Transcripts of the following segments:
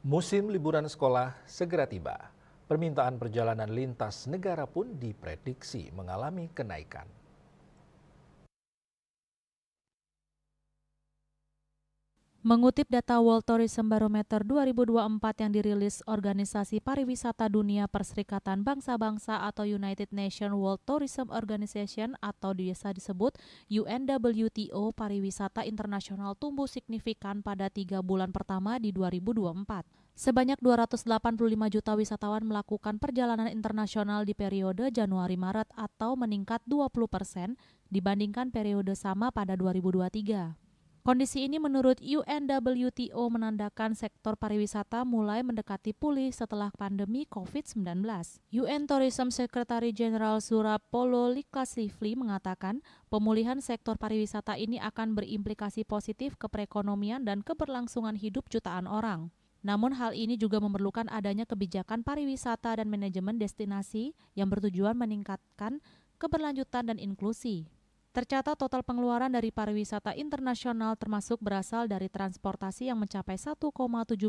Musim liburan sekolah segera tiba. Permintaan perjalanan lintas negara pun diprediksi mengalami kenaikan. Mengutip data World Tourism Barometer 2024 yang dirilis Organisasi Pariwisata Dunia Perserikatan Bangsa-Bangsa atau United Nations World Tourism Organization atau biasa disebut UNWTO, pariwisata internasional tumbuh signifikan pada 3 bulan pertama di 2024. Sebanyak 285 juta wisatawan melakukan perjalanan internasional di periode Januari-Maret atau meningkat 20% dibandingkan periode sama pada 2023. Kondisi ini menurut UNWTO menandakan sektor pariwisata mulai mendekati pulih setelah pandemi COVID-19. UN Tourism Secretary General Surapolo Likasivli mengatakan pemulihan sektor pariwisata ini akan berimplikasi positif ke perekonomian dan keberlangsungan hidup jutaan orang. Namun hal ini juga memerlukan adanya kebijakan pariwisata dan manajemen destinasi yang bertujuan meningkatkan keberlanjutan dan inklusi. Tercatat total pengeluaran dari pariwisata internasional termasuk berasal dari transportasi yang mencapai 1,7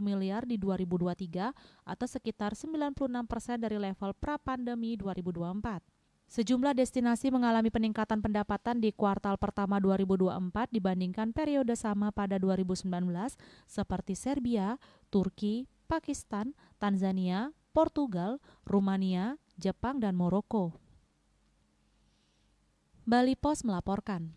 miliar di 2023 atau sekitar 96% dari level pra-pandemi 2024. Sejumlah destinasi mengalami peningkatan pendapatan di kuartal pertama 2024 dibandingkan periode sama pada 2019 seperti Serbia, Turki, Pakistan, Tanzania, Portugal, Rumania, Jepang, dan Maroko. Bali Pos melaporkan.